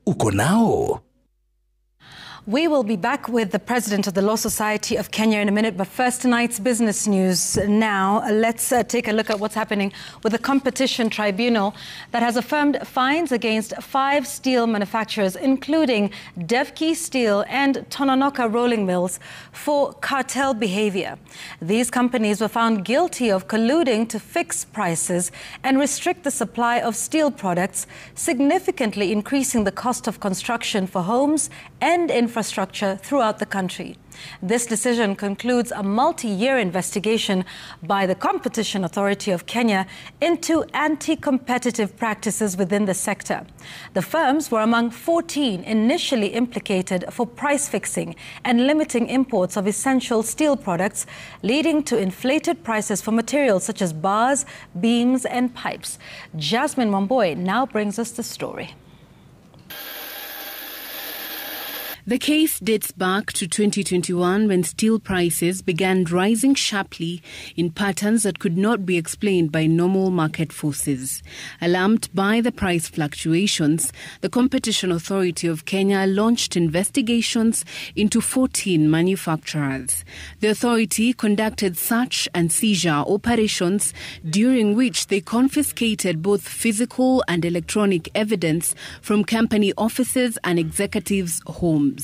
uko nao? We will be back with the president of the Law Society of Kenya in a minute, but first, tonight's business news. Now, let's take a look at what's happening with the Competition Tribunal that has affirmed fines against 5 steel manufacturers, including Devki Steel and Tonoka rolling mills, for cartel behavior. These companies were found guilty of colluding to fix prices and restrict the supply of steel products, significantly increasing the cost of construction for homes and infrastructure throughout the country. This decision concludes a multi-year investigation by the Competition Authority of Kenya into anti-competitive practices within the sector. The firms were among 14 initially implicated for price fixing and limiting imports of essential steel products, leading to inflated prices for materials such as bars, beams and pipes. Jasmine Wamboi now brings us the story. The case dates back to 2021 when steel prices began rising sharply in patterns that could not be explained by normal market forces. Alarmed by the price fluctuations, the Competition Authority of Kenya launched investigations into 14 manufacturers. The authority conducted search and seizure operations during which they confiscated both physical and electronic evidence from company offices and executives' homes.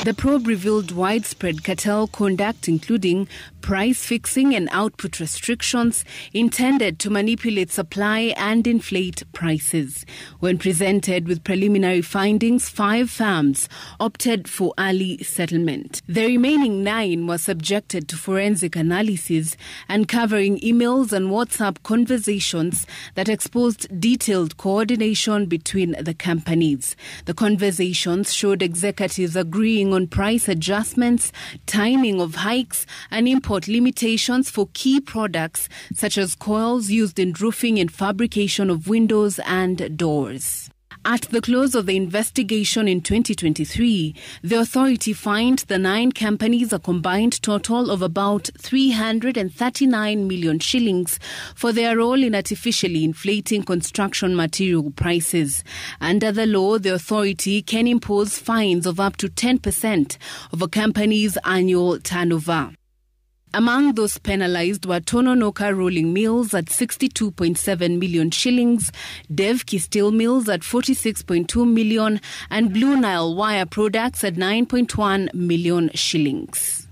The probe revealed widespread cartel conduct, including price fixing and output restrictions intended to manipulate supply and inflate prices. When presented with preliminary findings, 5 firms opted for early settlement. The remaining 9 were subjected to forensic analysis, uncovering emails and WhatsApp conversations that exposed detailed coordination between the companies. The conversations showed executives agreeing on price adjustments, timing of hikes, and import limitations for key products such as coils used in roofing and fabrication of windows and doors. At the close of the investigation in 2023, the authority fined the 9 companies a combined total of about 339 million shillings for their role in artificially inflating construction material prices. Under the law, the authority can impose fines of up to 10% of a company's annual turnover. Among those penalized were Tonoka rolling mills at 62.7 million shillings, Devki steel mills at 46.2 million, and Blue Nile wire products at 9.1 million shillings.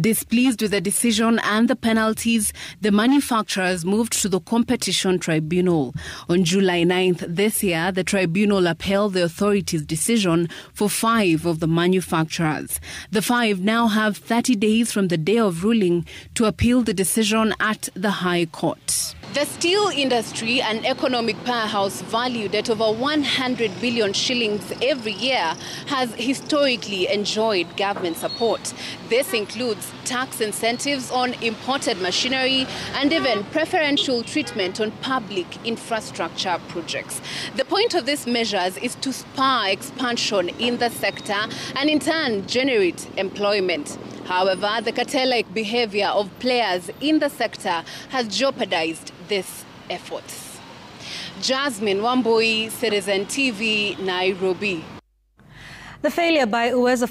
Displeased with the decision and the penalties, the manufacturers moved to the Competition Tribunal. On July 9th this year, the tribunal upheld the authority's decision for 5 of the manufacturers. The 5 now have 30 days from the day of ruling to appeal the decision at the High Court. The steel industry, an economic powerhouse valued at over 100 billion shillings every year, has historically enjoyed government support. This includes tax incentives on imported machinery and even preferential treatment on public infrastructure projects. The point of these measures is to spur expansion in the sector and in turn generate employment. However, the cartel-like behavior of players in the sector has jeopardized these efforts. Jasmine Wamboi, Citizen TV, Nairobi. The failure by Uwezo